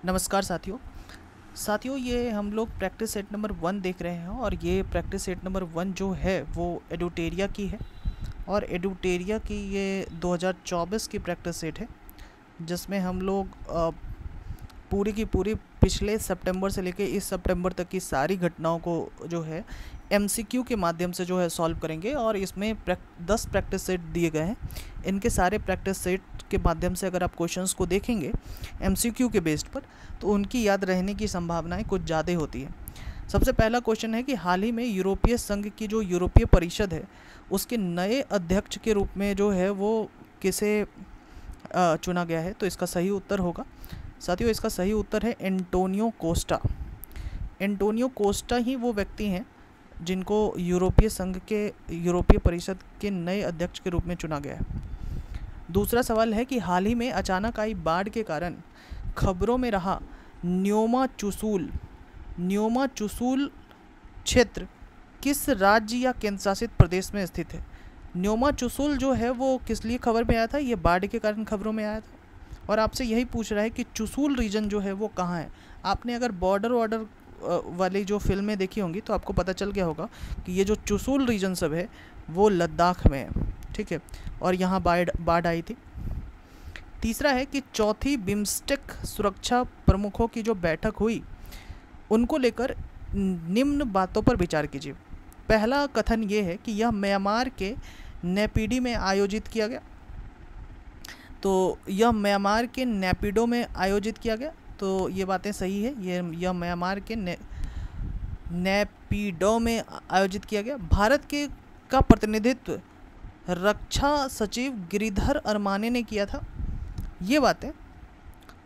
नमस्कार साथियों, ये हम लोग प्रैक्टिस सेट नंबर 1 देख रहे हैं और ये प्रैक्टिस सेट नंबर 1 जो है वो एडुटेरिया की है। और एडुटेरिया की ये 2024 की प्रैक्टिस सेट है, जिसमें हम लोग पूरी की पूरी पिछले सितंबर से लेके इस सितंबर तक की सारी घटनाओं को जो है एमसीक्यू के माध्यम से जो है सॉल्व करेंगे। और इसमें 10 प्रैक्टिस सेट दिए गए हैं। इनके सारे प्रैक्टिस सेट के माध्यम से अगर आप क्वेश्चंस को देखेंगे एमसीक्यू के बेस्ड पर, तो उनकी याद रहने की संभावनाएं कुछ ज़्यादा होती है। सबसे पहला क्वेश्चन है कि हाल ही में यूरोपीय संघ की जो यूरोपीय परिषद है उसके नए अध्यक्ष के रूप में जो है वो किसे चुना गया है। तो इसका सही उत्तर होगा साथियों, इसका सही उत्तर है एंटोनियो कोस्टा। एंटोनियो कोस्टा ही वो व्यक्ति हैं जिनको यूरोपीय संघ के यूरोपीय परिषद के नए अध्यक्ष के रूप में चुना गया है। दूसरा सवाल है कि हाल ही में अचानक आई बाढ़ के कारण खबरों में रहा न्योमा चुसूल क्षेत्र किस राज्य या केंद्र शासित प्रदेश में स्थित है। न्योमा चुसूल जो है वो किस लिए खबर में आया था, ये बाढ़ के कारण खबरों में आया था। और आपसे यही पूछ रहा है कि चुसूल रीजन जो है वो कहाँ है। आपने अगर बॉर्डर वाली जो फिल्में देखी होंगी तो आपको पता चल गया होगा कि ये जो चुसूल रीजन सब है वो लद्दाख में है, ठीक है। और यहाँ बाढ़ आई थी। तीसरा है कि चौथी बिम्स्टेक सुरक्षा प्रमुखों की जो बैठक हुई उनको लेकर निम्न बातों पर विचार कीजिए। पहला कथन ये है कि यह म्यांमार के नेपिडी में आयोजित किया गया। तो यह म्यांमार के नेपिडो में आयोजित किया गया, तो ये बातें सही है। यह म्यांमार के नेपिडो में आयोजित किया गया। भारत के का प्रतिनिधित्व रक्षा सचिव गिरिधर अरमाने ने किया था। ये बातें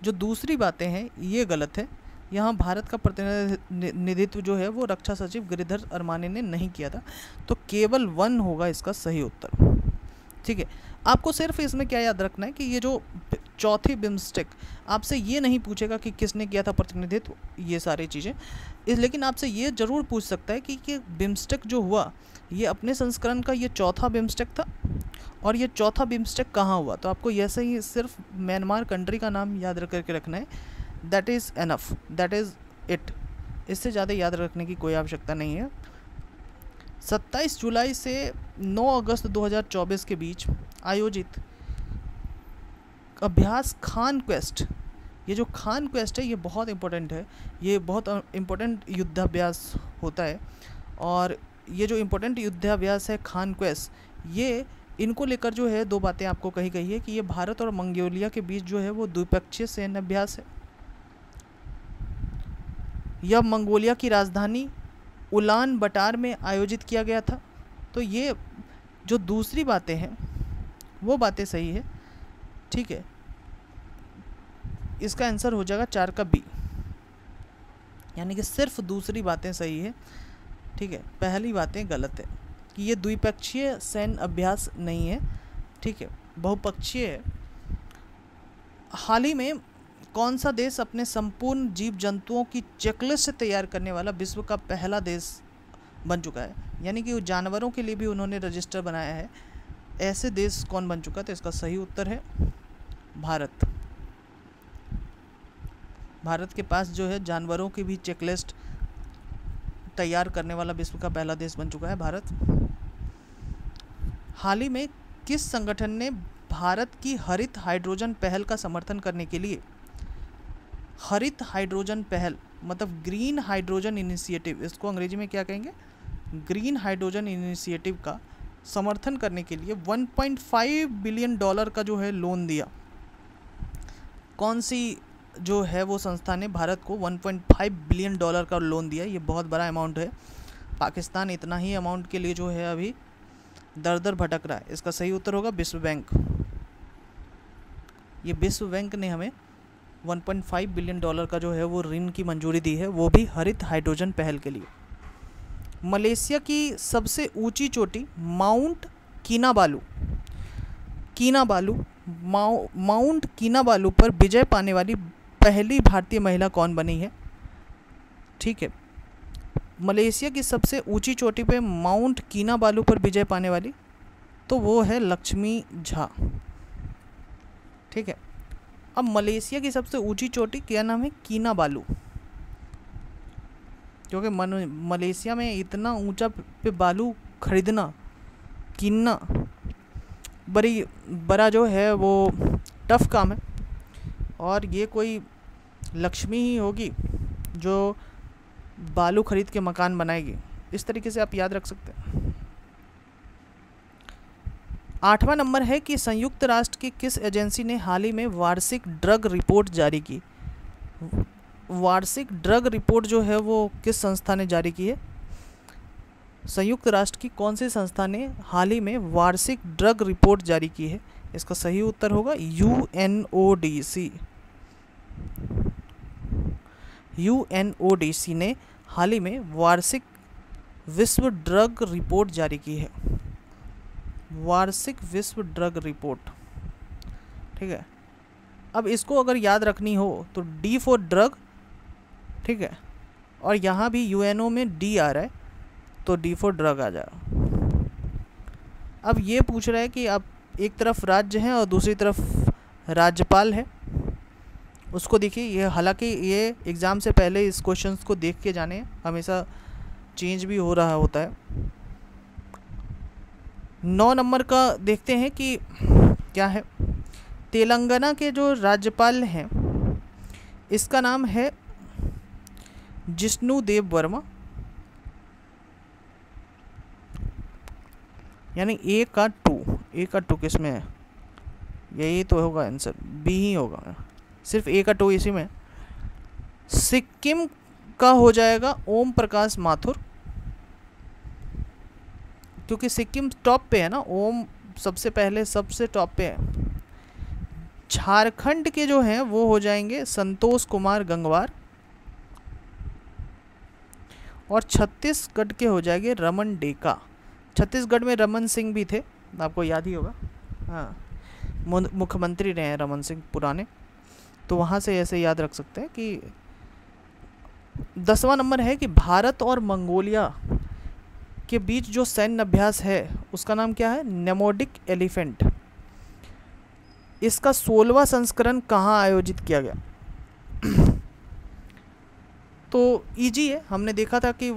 जो दूसरी बातें हैं ये गलत है। यहाँ भारत का प्रतिनिधित्व जो है वो रक्षा सचिव गिरिधर अरमाने ने नहीं किया था। तो केवल 1 होगा इसका सही उत्तर, ठीक है। आपको सिर्फ इसमें क्या याद रखना है कि ये जो चौथी बिम्स्टेक, आपसे ये नहीं पूछेगा कि किसने किया था प्रतिनिधित्व, ये सारी चीज़ें लेकिन आपसे ये ज़रूर पूछ सकता है कि बिम्स्टेक जो हुआ ये अपने संस्करण का ये चौथा बिम्स्टेक था और ये चौथा बिम्स्टेक कहाँ हुआ। तो आपको ऐसे ही सिर्फ म्यांमार कंट्री का नाम याद रख करके रखना है। That is enough, that is it. इससे ज़्यादा याद रखने की कोई आवश्यकता नहीं है। 27 जुलाई से 9 अगस्त 2024 के बीच आयोजित अभ्यास खान क्वेस्ट, ये जो खान क्वेस्ट है ये बहुत इम्पोर्टेंट है। ये बहुत इम्पोर्टेंट युद्धाभ्यास होता है। और ये जो इम्पोर्टेंट युद्धाभ्यास है खान क्वेस्ट, ये इनको लेकर जो है 2 बातें आपको कही गई है कि ये भारत और मंगोलिया के बीच जो है वो द्विपक्षीय सैन्य अभ्यास है। यह मंगोलिया की राजधानी उलान बटार में आयोजित किया गया था। तो ये जो दूसरी बातें हैं वो बातें सही है, ठीक है। इसका आंसर हो जाएगा 4 का बी, यानी कि सिर्फ दूसरी बातें सही है, ठीक है। पहली बातें गलत है कि ये द्विपक्षीय सैन्य अभ्यास नहीं है, ठीक है, बहुपक्षीय है। हाल ही में कौन सा देश अपने संपूर्ण जीव जंतुओं की चेकलिस्ट तैयार करने वाला विश्व का पहला देश बन चुका है, यानी कि जानवरों के लिए भी उन्होंने रजिस्टर बनाया है। ऐसे देश कौन बन चुका है? तो इसका सही उत्तर है भारत। भारत के पास जो है जानवरों की भी चेकलिस्ट तैयार करने वाला विश्व का पहला देश बन चुका है भारत। हाल ही में किस संगठन ने भारत की हरित हाइड्रोजन पहल का समर्थन करने के लिए, हरित हाइड्रोजन पहल मतलब ग्रीन हाइड्रोजन इनिशिएटिव, इसको अंग्रेजी में क्या कहेंगे, ग्रीन हाइड्रोजन इनिशिएटिव का समर्थन करने के लिए $1.5 बिलियन का जो है लोन दिया। कौन सी जो है वो संस्था ने भारत को $1.5 बिलियन का लोन दिया। ये बहुत बड़ा अमाउंट है। पाकिस्तान इतना ही अमाउंट के लिए जो है अभी दर दर भटक रहा है। इसका सही उत्तर होगा विश्व बैंक। ये विश्व बैंक ने हमें $1.5 बिलियन का जो है वो ऋण की मंजूरी दी है, वो भी हरित हाइड्रोजन पहल के लिए। मलेशिया की सबसे ऊंची चोटी माउंट कीनाबालू पर विजय पाने वाली पहली भारतीय महिला कौन बनी है, ठीक है। मलेशिया की सबसे ऊंची चोटी पे माउंट कीनाबालू पर विजय पाने वाली, तो वो है लक्ष्मी झा, ठीक है। अब मलेशिया की सबसे ऊंची चोटी क्या नाम है? किनाबालू। क्योंकि मलेशिया में इतना ऊंचा पे बालू खरीदना, कीनना बड़ा जो है वो टफ काम है। और ये कोई लक्ष्मी ही होगी जो बालू खरीद के मकान बनाएगी। इस तरीके से आप याद रख सकते हैं। 8वां नंबर है कि संयुक्त राष्ट्र की किस एजेंसी ने हाल ही में वार्षिक ड्रग रिपोर्ट जारी की? वार्षिक ड्रग रिपोर्ट जो है वो किस संस्था ने जारी की है? संयुक्त राष्ट्र की कौन सी संस्था ने हाल ही में वार्षिक ड्रग रिपोर्ट जारी की है? इसका सही उत्तर होगा UNODC। UNODC ने हाल ही में वार्षिक विश्व ड्रग रिपोर्ट जारी की है। वार्षिक विश्व ड्रग रिपोर्ट, ठीक है। अब इसको अगर याद रखनी हो तो D फॉर ड्रग, ठीक है, और यहाँ भी UNO में D आ रहा है तो D फॉर ड्रग आ जाएगा। अब ये पूछ रहा है कि अब एक तरफ राज्य है और दूसरी तरफ राज्यपाल है, उसको देखिए। ये हालांकि ये एग्ज़ाम से पहले इस क्वेश्चंस को देख के जाने, हमेशा चेंज भी हो रहा होता है। 9 नंबर का देखते हैं कि क्या है। तेलंगाना के जो राज्यपाल हैं इसका नाम है जिष्णु देव वर्मा, यानी ए का टू किस में है? यही तो होगा आंसर, बी ही होगा, सिर्फ ए का टू इसी में। सिक्किम का हो जाएगा ओम प्रकाश माथुर, क्योंकि सिक्किम टॉप पे है ना, ओम सबसे पहले सबसे टॉप पे है। झारखंड के जो हैं वो हो जाएंगे संतोष कुमार गंगवार, और छत्तीसगढ़ के हो जाएंगे रमन डेका। छत्तीसगढ़ में रमन सिंह भी थे, आपको याद ही होगा, हाँ, मुख्यमंत्री रहे हैं रमन सिंह पुराने, तो वहाँ से ऐसे याद रख सकते हैं कि 10वां नंबर है कि भारत और मंगोलिया के बीच जो सैन्य अभ्यास है उसका नाम क्या है? नेमोडिक एलिफेंट। इसका 16वां संस्करण कहाँ आयोजित किया गया? तो इजी है, हमने देखा था कि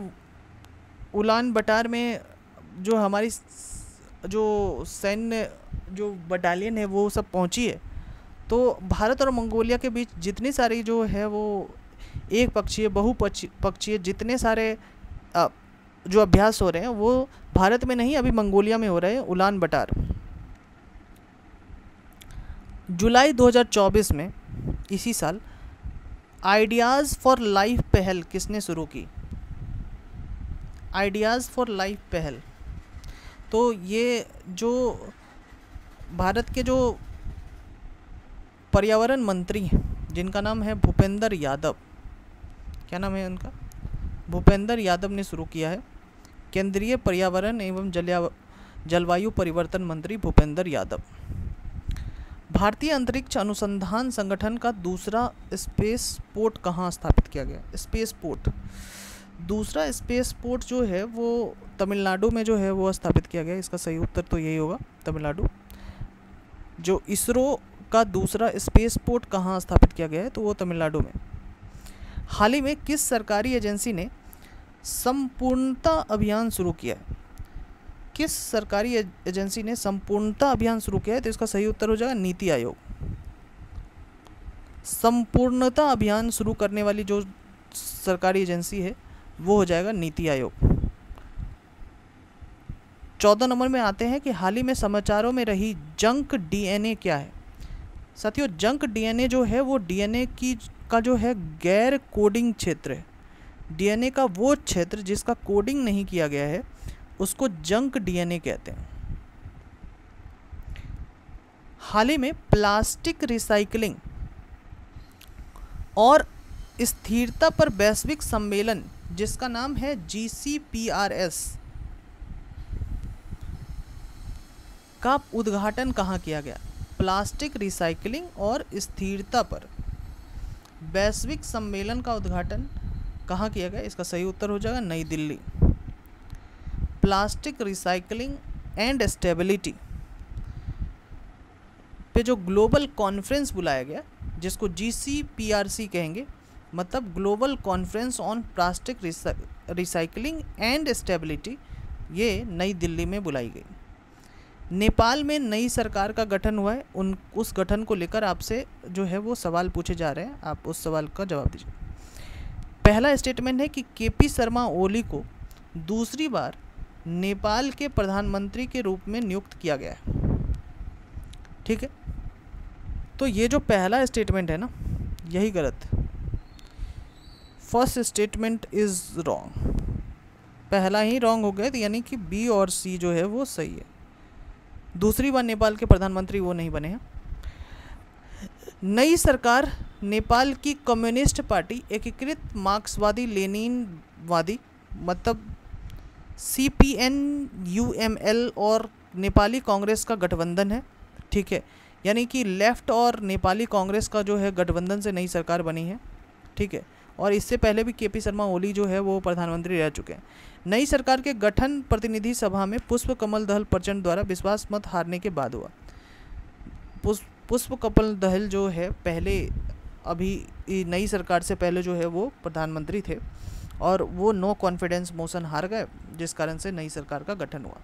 उलान बटार में जो हमारी जो सैन्य जो बटालियन है वो सब पहुंची है। तो भारत और मंगोलिया के बीच जितनी सारी जो है वो एक पक्षीय बहुपक्षीय जितने सारे जो अभ्यास हो रहे हैं वो भारत में नहीं, अभी मंगोलिया में हो रहे हैं, उलान बटार। जुलाई 2024 में इसी साल आइडियाज़ फॉर लाइफ पहल किसने शुरू की? आइडियाज़ फॉर लाइफ पहल, तो ये जो भारत के जो पर्यावरण मंत्री हैं जिनका नाम है भूपेंद्र यादव, क्या नाम है उनका? भूपेंद्र यादव ने शुरू किया है। केंद्रीय पर्यावरण एवं जलवायु परिवर्तन मंत्री भूपेंद्र यादव। भारतीय अंतरिक्ष अनुसंधान संगठन का दूसरा स्पेस पोर्ट कहाँ स्थापित किया गया? स्पेस पोर्ट, दूसरा स्पेस पोर्ट जो है वो तमिलनाडु में जो है वो स्थापित किया गया। इसका सही उत्तर तो यही होगा, तमिलनाडु। जो इसरो का दूसरा स्पेस पोर्ट कहाँ स्थापित किया गया है तो वो तमिलनाडु में। हाल ही में किस सरकारी एजेंसी ने संपूर्णता अभियान शुरू किया है? किस सरकारी एजेंसी ने संपूर्णता अभियान शुरू किया है? तो इसका सही उत्तर हो जाएगा नीति आयोग। संपूर्णता अभियान शुरू करने वाली जो सरकारी एजेंसी है वो हो जाएगा नीति आयोग। 14 नंबर में आते हैं कि हाल ही में समाचारों में रही जंक डीएनए क्या है? साथियों, जंक डीएनए जो है वो डीएनए का जो है गैर कोडिंग क्षेत्र है। डीएनए का वो क्षेत्र जिसका कोडिंग नहीं किया गया है उसको जंक डीएनए कहते हैं। हाल ही में प्लास्टिक रिसाइकलिंग और स्थिरता पर वैश्विक सम्मेलन जिसका नाम है GCPRS का उद्घाटन कहाँ किया गया? प्लास्टिक रिसाइकलिंग और स्थिरता पर वैश्विक सम्मेलन का उद्घाटन कहाँ किया गया? इसका सही उत्तर हो जाएगा नई Delhi. Plastic recycling and stability पे जो ग्लोबल कॉन्फ्रेंस बुलाया गया जिसको GCPRC कहेंगे, मतलब global conference on plastic recycling and stability, ये नई दिल्ली में बुलाई गई। नेपाल में नई सरकार का गठन हुआ है, उस गठन को लेकर आपसे जो है वो सवाल पूछे जा रहे हैं, आप उस सवाल का जवाब दीजिए। पहला स्टेटमेंट है कि KP शर्मा ओली को दूसरी बार नेपाल के प्रधानमंत्री के रूप में नियुक्त किया गया है। ठीक है, तो ये जो पहला स्टेटमेंट है ना, यही गलत है। फर्स्ट स्टेटमेंट इज रॉन्ग, पहला ही रॉन्ग हो गया, तो यानी कि B और C जो है वो सही है। दूसरी बार नेपाल के प्रधानमंत्री वो नहीं बने हैं। नई सरकार नेपाल की कम्युनिस्ट पार्टी एकीकृत मार्क्सवादी लेनिनवादी, मतलब CPN-UML और नेपाली कांग्रेस का गठबंधन है। ठीक है, यानी कि लेफ्ट और नेपाली कांग्रेस का जो है गठबंधन से नई सरकार बनी है। ठीक है, और इससे पहले भी KP शर्मा ओली जो है वो प्रधानमंत्री रह चुके हैं। नई सरकार के गठन प्रतिनिधि सभा में पुष्प कमल दहल प्रचंड द्वारा विश्वास मत हारने के बाद हुआ। पुष्प कमल दहल जो है पहले, अभी नई सरकार से पहले जो है वो प्रधानमंत्री थे, और वो नो कॉन्फिडेंस मोशन हार गए, जिस कारण से नई सरकार का गठन हुआ।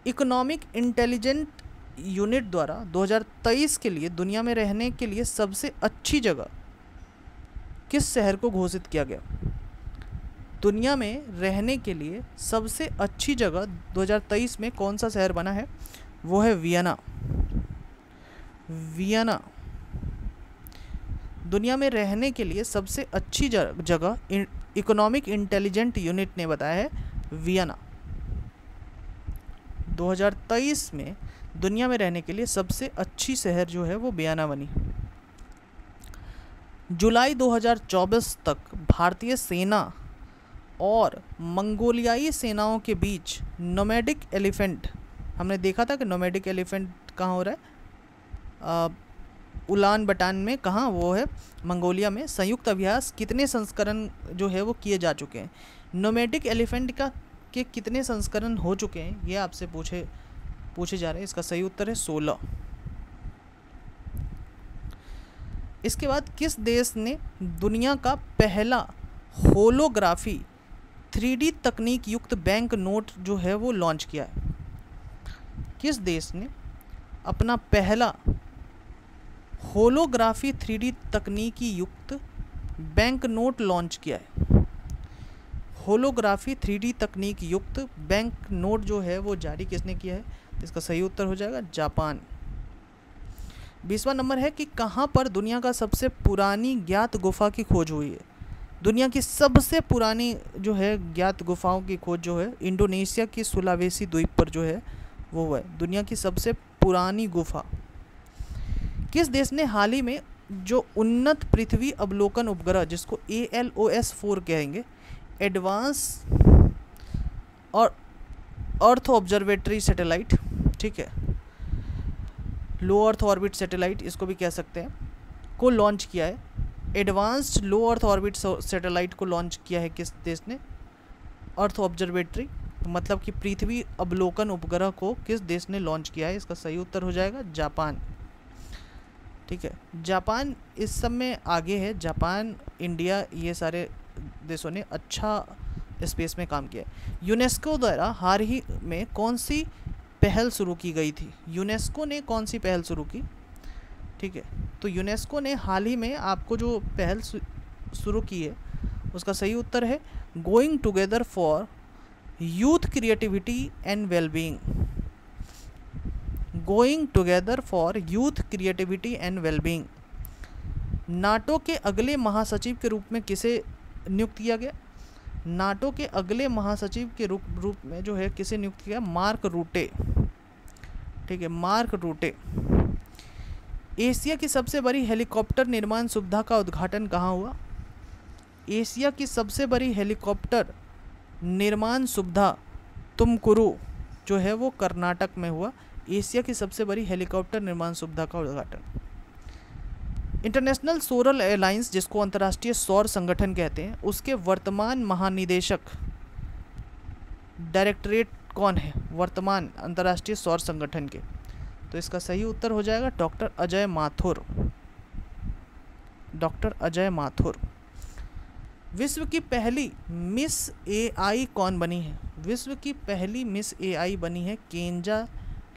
इकोनॉमिक इंटेलिजेंट यूनिट द्वारा 2023 के लिए दुनिया में रहने के लिए सबसे अच्छी जगह किस शहर को घोषित किया गया? दुनिया में रहने के लिए सबसे अच्छी जगह 2023 में कौन सा शहर बना है? वो है वियना। वियना दुनिया में रहने के लिए सबसे अच्छी जगह इकोनॉमिक इंटेलिजेंट यूनिट ने बताया है वियना। 2023 में दुनिया में रहने के लिए सबसे अच्छी शहर जो है वो वियना बनी। जुलाई 2024 तक भारतीय सेना और मंगोलियाई सेनाओं के बीच नोमैडिक एलिफेंट, हमने देखा था कि नोमैडिक एलिफेंट कहाँ हो रहा है, उलान बटान में, कहाँ वो है, मंगोलिया में। संयुक्त अभ्यास कितने संस्करण जो है वो किए जा चुके हैं? नोमैडिक एलिफेंट का के कितने संस्करण हो चुके हैं, ये आपसे पूछे जा रहे हैं। इसका सही उत्तर है 16। इसके बाद किस देश ने दुनिया का पहला होलोग्राफी 3D तकनीक युक्त बैंक नोट जो है वो लॉन्च किया है? किस देश ने अपना पहला होलोग्राफी 3D तकनीकी युक्त बैंक नोट लॉन्च किया है? होलोग्राफी 3D तकनीक युक्त बैंक नोट जो है वो जारी किसने किया है? इसका सही उत्तर हो जाएगा जापान। 20वां नंबर है कि कहाँ पर दुनिया का सबसे पुरानी ज्ञात गुफा की खोज हुई है? दुनिया की सबसे पुरानी जो है ज्ञात गुफाओं की खोज जो है इंडोनेशिया की सुलावेसी द्वीप पर जो है वो हुआ है, दुनिया की सबसे पुरानी गुफा। किस देश ने हाल ही में जो उन्नत पृथ्वी अवलोकन उपग्रह, जिसको ALOS-4 कहेंगे, एडवांस और अर्थ ऑब्जर्वेटरी सैटेलाइट, ठीक है, लो अर्थ ऑर्बिट सैटेलाइट इसको भी कह सकते हैं, को लॉन्च किया है? एडवांस्ड लो अर्थ ऑर्बिट सैटेलाइट को लॉन्च किया है किस देश ने? अर्थ ऑब्जर्वेटरी, मतलब कि पृथ्वी अवलोकन उपग्रह को किस देश ने लॉन्च किया है? इसका सही उत्तर हो जाएगा जापान। ठीक है, जापान इस सब में आगे है। जापान, इंडिया, ये सारे देशों ने अच्छा स्पेस में काम किया है। यूनेस्को द्वारा हाल ही में कौन सी पहल शुरू की गई थी? यूनेस्को ने कौन सी पहल शुरू की? ठीक है, तो यूनेस्को ने हाल ही में आपको जो पहल शुरू की है उसका सही उत्तर है going together for youth creativity and wellbeing. Going together for youth creativity and wellbeing. NATO के अगले महासचिव के रूप में किसे नियुक्त किया गया? नाटो के अगले महासचिव के रूप में जो है किसे नियुक्त किया? मार्क रूटे। ठीक है, मार्क रूटे। एशिया की सबसे बड़ी हेलीकॉप्टर निर्माण सुविधा का उद्घाटन कहाँ हुआ? एशिया की सबसे बड़ी हेलीकॉप्टर निर्माण सुविधा तुमकुरू जो है वो कर्नाटक में हुआ। एशिया की सबसे बड़ी हेलीकॉप्टर निर्माण सुविधा का उद्घाटन। इंटरनेशनल सोलर अलायंस, जिसको अंतर्राष्ट्रीय सौर संगठन कहते हैं, उसके वर्तमान महानिदेशक डायरेक्टरेट कौन है? वर्तमान अंतर्राष्ट्रीय सौर संगठन के। तो इसका सही उत्तर हो जाएगा डॉक्टर अजय माथुर। डॉक्टर अजय माथुर। विश्व की पहली मिस एआई कौन बनी है? विश्व की पहली मिस एआई बनी है केंजा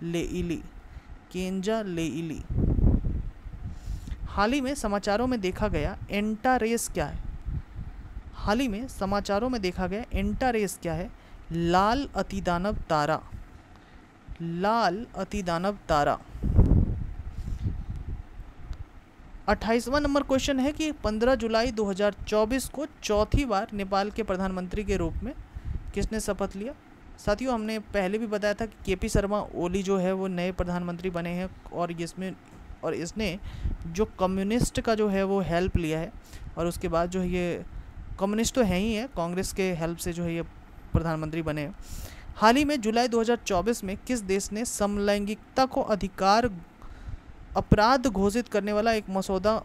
लेइली। केंजा लेइली। हाल ही में समाचारों में देखा गया एंटारेस क्या है? हाल ही में समाचारों में देखा गया एंटारेस क्या है? लाल अतिदानव तारा। लाल अतिदानव तारा। 28वां नंबर क्वेश्चन है कि 15 जुलाई 2024 को चौथी बार नेपाल के प्रधानमंत्री के रूप में किसने शपथ लिया? साथियों, हमने पहले भी बताया था कि केपी शर्मा ओली जो है वो नए प्रधानमंत्री बने हैं और इसने जो कम्युनिस्ट का जो है वो हेल्प लिया है, और उसके बाद जो है ये कम्युनिस्ट तो है ही है, कांग्रेस के हेल्प से जो है ये प्रधानमंत्री बने हैं। हाल ही में जुलाई 2024 में किस देश ने समलैंगिकता को अपराध घोषित करने वाला एक मसौदा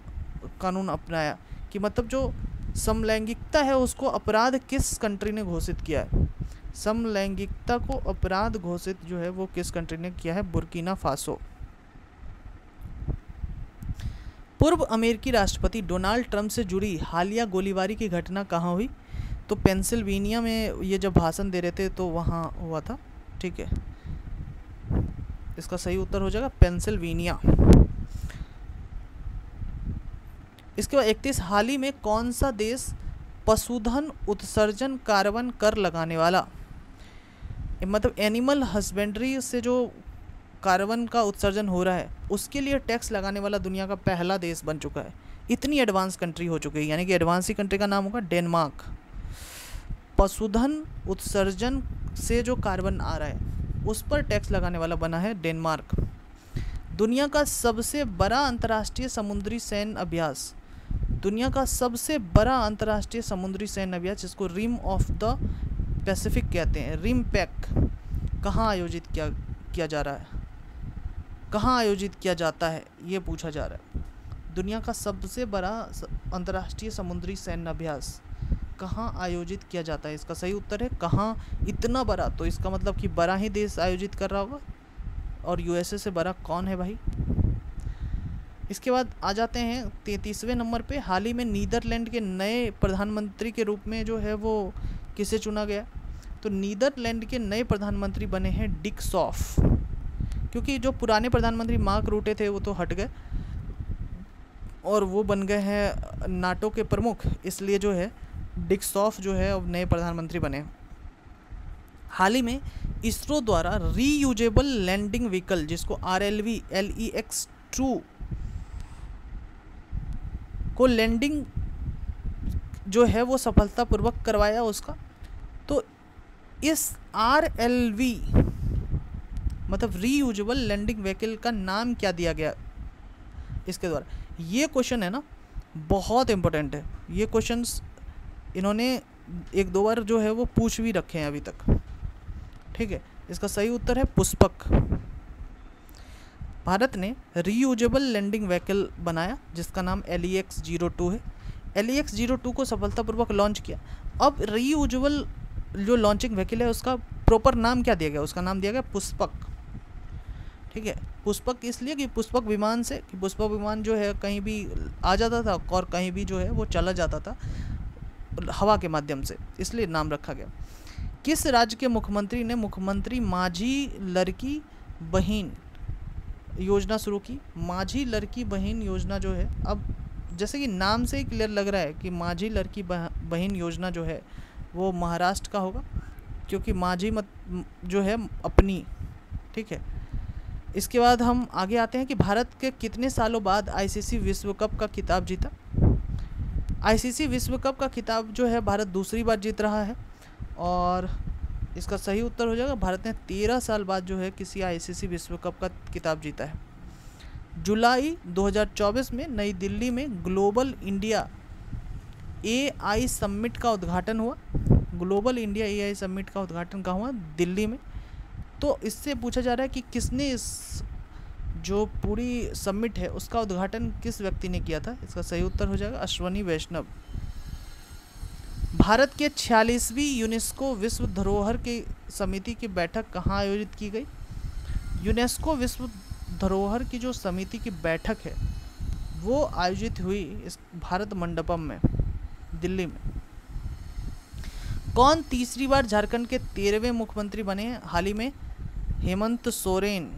कानून अपनाया? कि मतलब जो समलैंगिकता है उसको अपराध किस कंट्री ने घोषित किया है? समलैंगिकता को अपराध घोषित जो है वो किस कंट्री ने किया है? Burkina Faso. पूर्व अमेरिकी राष्ट्रपति डोनाल्ड ट्रंप से जुड़ी हालिया गोलीबारी की घटना कहाँ हुई? तो पेंसिल्वेनिया में ये जब भाषण दे रहे थे तो वहाँ हुआ था। ठीक है, इसका सही उत्तर हो जाएगा पेंसिल्वेनिया। इसके बाद 31, हाल ही में कौन सा देश पशुधन उत्सर्जन कार्बन कर लगाने वाला, मतलब एनिमल हस्बेंड्री से जो कार्बन का उत्सर्जन हो रहा है उसके लिए टैक्स लगाने वाला दुनिया का पहला देश बन चुका है? इतनी एडवांस कंट्री हो चुकी है, यानी कि एडवांस ही कंट्री का नाम होगा डेनमार्क। पशुधन उत्सर्जन से जो कार्बन आ रहा है उस पर टैक्स लगाने वाला बना है डेनमार्क। दुनिया का सबसे बड़ा अंतर्राष्ट्रीय समुद्री सैन्य अभ्यास, दुनिया का सबसे बड़ा अंतर्राष्ट्रीय समुद्री सैन्य अभ्यास जिसको रिम ऑफ द पैसिफिक कहते हैं, रिम पैक, कहाँ आयोजित किया जा रहा है? कहाँ आयोजित किया जाता है ये पूछा जा रहा है। दुनिया का सबसे बड़ा अंतर्राष्ट्रीय समुद्री सैन्य अभ्यास कहाँ आयोजित किया जाता है? इसका सही उत्तर है कहाँ। इतना बड़ा, तो इसका मतलब कि बड़ा ही देश आयोजित कर रहा होगा, और यूएसए से बड़ा कौन है भाई? इसके बाद आ जाते हैं 33वें नंबर पे। हाल ही में नीदरलैंड के नए प्रधानमंत्री के रूप में जो है वो किसे चुना गया? तो नीदरलैंड के नए प्रधानमंत्री बने हैं डिक सॉफ, क्योंकि जो पुराने प्रधानमंत्री मार्क रूटे थे वो तो हट गए और वो बन गए हैं नाटो के प्रमुख, इसलिए जो है डिक सॉफ जो है अब नए प्रधानमंत्री बने। हाल ही में इसरो द्वारा रीयूजेबल लैंडिंग व्हीकल जिसको RLV LEX-2 को लैंडिंग जो है वो सफलतापूर्वक करवाया उसका। तो इस RLV मतलब रीयूजेबल लैंडिंग व्हीकल का नाम क्या दिया गया इसके द्वारा? ये क्वेश्चन है ना, बहुत इंपॉर्टेंट है। ये क्वेश्चंस इन्होंने 1-2 बार जो है वो पूछ भी रखे हैं अभी तक। ठीक है, इसका सही उत्तर है पुष्पक। भारत ने रीयूजेबल लैंडिंग व्हीकल बनाया जिसका नाम LEX-02 है। LEX-02 को सफलतापूर्वक लॉन्च किया। अब रीयूजेबल जो लॉन्चिंग व्हीकल है उसका प्रॉपर नाम क्या दिया गया? उसका नाम दिया गया पुष्पक। ठीक है, पुष्पक इसलिए कि पुष्पक विमान से, कि पुष्पक विमान जो है कहीं भी आ जाता था और कहीं भी जो है वो चला जाता था हवा के माध्यम से, इसलिए नाम रखा गया। किस राज्य के मुख्यमंत्री ने मुख्यमंत्री माझी लड़की बहन योजना शुरू की? माझी लड़की बहन योजना जो है, अब जैसे कि नाम से ही क्लियर लग रहा है कि माझी लड़की बहन योजना जो है वो महाराष्ट्र का होगा, क्योंकि माझी मत जो है अपनी। ठीक है, इसके बाद हम आगे आते हैं कि भारत के कितने सालों बाद ICC विश्व कप का खिताब जीता? ICC विश्व कप का खिताब जो है भारत दूसरी बार जीत रहा है, और इसका सही उत्तर हो जाएगा भारत ने 13 साल बाद जो है किसी ICC विश्व कप का खिताब जीता है। जुलाई 2024 में नई दिल्ली में ग्लोबल इंडिया AI समिट का उद्घाटन हुआ। ग्लोबल इंडिया AI समिट का उद्घाटन कहाँ हुआ? दिल्ली में। तो इससे पूछा जा रहा है कि किसने इस जो पूरी समिट है उसका उद्घाटन किस व्यक्ति ने किया था? इसका सही उत्तर हो जाएगा अश्वनी वैष्णव। भारत के 46वीं यूनेस्को विश्व धरोहर की समिति की बैठक कहाँ आयोजित की गई? यूनेस्को विश्व धरोहर की जो समिति की बैठक है वो आयोजित हुई इस भारत मंडपम में, दिल्ली में। कौन तीसरी बार झारखंड के 13वें मुख्यमंत्री बने हैं हाल ही में? हेमंत सोरेन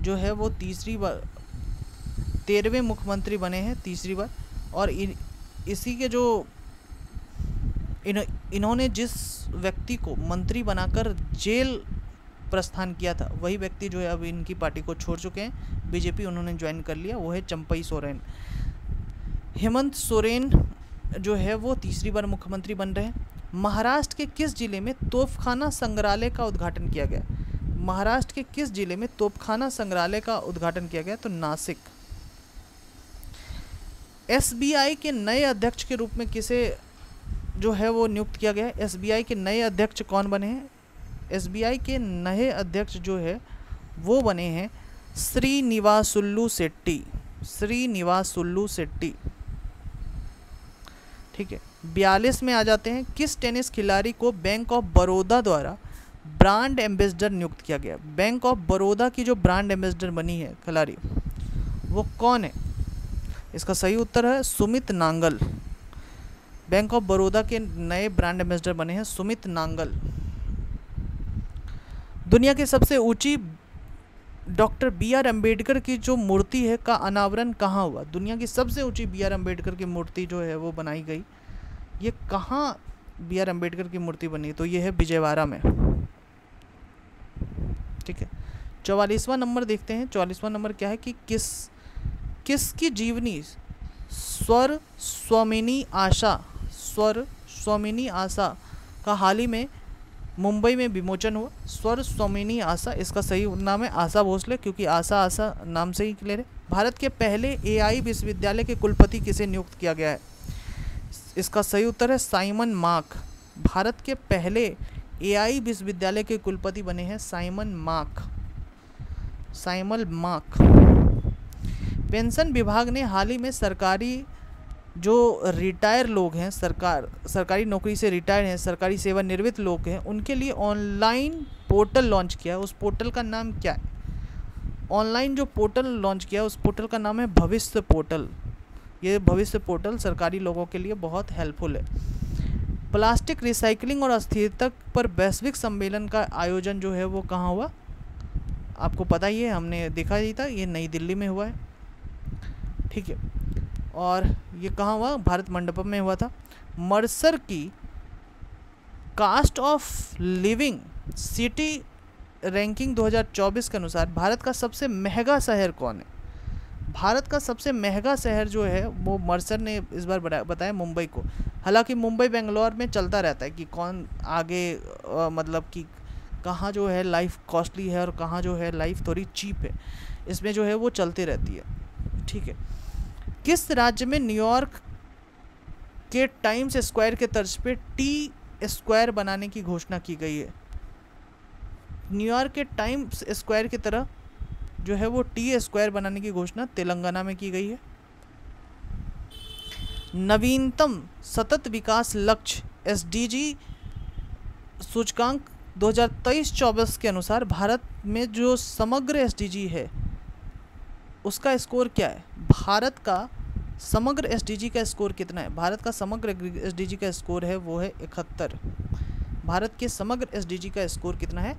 जो है वो तीसरी बार 13वें मुख्यमंत्री बने हैं, तीसरी बार। और इसी के जो इन्होंने जिस व्यक्ति को मंत्री बनाकर जेल प्रस्थान किया था, वही व्यक्ति जो है अब इनकी पार्टी को छोड़ चुके हैं, बीजेपी उन्होंने ज्वाइन कर लिया, वो है चंपई सोरेन। हेमंत सोरेन जो है वो तीसरी बार मुख्यमंत्री बन रहे हैं। महाराष्ट्र के किस जिले में तोपखाना संग्रहालय का उद्घाटन किया गया? महाराष्ट्र के किस जिले में तोपखाना संग्रहालय का उद्घाटन किया गया? तो नासिक। एसबीआई के नए अध्यक्ष के रूप में किसे जो है वो नियुक्त किया गया है? एसबीआई के नए अध्यक्ष कौन बने हैं? एसबीआई के नए अध्यक्ष जो है वो बने हैं श्रीनिवासुलु शेट्टी, श्रीनिवासुलु शेट्टी। ठीक है, 42 में आ जाते हैं। किस टेनिस खिलाड़ी को बैंक ऑफ बड़ौदा द्वारा ब्रांड एम्बेसडर नियुक्त किया गया? बैंक ऑफ बड़ौदा की जो ब्रांड एम्बेसडर बनी है खिलाड़ी, वो कौन है? इसका सही उत्तर है सुमित नांगल। बैंक ऑफ बड़ौदा के नए ब्रांड एम्बेसडर बने हैं सुमित नांगल। दुनिया की सबसे ऊंची डॉक्टर बी.आर. अम्बेडकर की जो मूर्ति है का अनावरण कहाँ हुआ? दुनिया की सबसे ऊंची बी.आर. अम्बेडकर की मूर्ति जो है वो बनाई गई। ये कहाँ बी.आर. अम्बेडकर की मूर्ति बनी? तो ये है विजयवाड़ा में। ठीक है, 44वां नंबर देखते हैं। 44वां नंबर क्या है कि किसकी जीवनी स्वर स्वामिनी आशा का हाल ही में मुंबई में विमोचन हुआ? स्वर स्वामिनी आशा, इसका सही नाम है आशा भोसले, क्योंकि आशा नाम से ही क्लियर है। भारत के पहले एआई विश्वविद्यालय के कुलपति किसे नियुक्त किया गया है? इसका सही उत्तर है साइमन मार्क। भारत के पहले एआई विश्वविद्यालय के कुलपति बने हैं साइमन मार्क। पेंशन विभाग ने हाल ही में सरकारी जो रिटायर लोग हैं, सरकारी नौकरी से रिटायर हैं, सरकारी सेवानिवृत्त लोग हैं, उनके लिए ऑनलाइन पोर्टल लॉन्च किया है। उस पोर्टल का नाम क्या है? ऑनलाइन जो पोर्टल लॉन्च किया है उस पोर्टल का नाम है भविष्य पोर्टल। ये भविष्य पोर्टल सरकारी लोगों के लिए बहुत हेल्पफुल है। प्लास्टिक रिसाइकलिंग और अस्थिरता पर वैश्विक सम्मेलन का आयोजन जो है वो कहाँ हुआ? आपको पता ही है, हमने देखा ही था, ये नई दिल्ली में हुआ है। ठीक है, और ये कहाँ हुआ? भारत मंडपम में हुआ था। मर्सर की cost of living city ranking 2024 के अनुसार भारत का सबसे महंगा शहर कौन है? भारत का सबसे महंगा शहर जो है वो मर्सर ने इस बार बताया मुंबई को। हालांकि मुंबई बेंगलोर में चलता रहता है कि कौन आगे मतलब कि कहाँ जो है लाइफ कॉस्टली है और कहाँ जो है लाइफ थोड़ी चीप है, इसमें जो है वो चलती रहती है। ठीक है, किस राज्य में न्यूयॉर्क के टाइम्स स्क्वायर के तर्ज पे टी स्क्वायर बनाने की घोषणा की गई है? न्यूयॉर्क के टाइम्स स्क्वायर की तरह जो है वो टी स्क्वायर बनाने की घोषणा तेलंगाना में की गई है। नवीनतम सतत विकास लक्ष्य एसडीजी सूचकांक 2023-24 के अनुसार भारत में जो समग्र एसडीजी है उसका स्कोर क्या है? भारत का समग्र एसडीजी का स्कोर कितना है? भारत का समग्र एसडीजी का स्कोर है वो है 71। भारत के समग्र एसडीजी का स्कोर कितना है?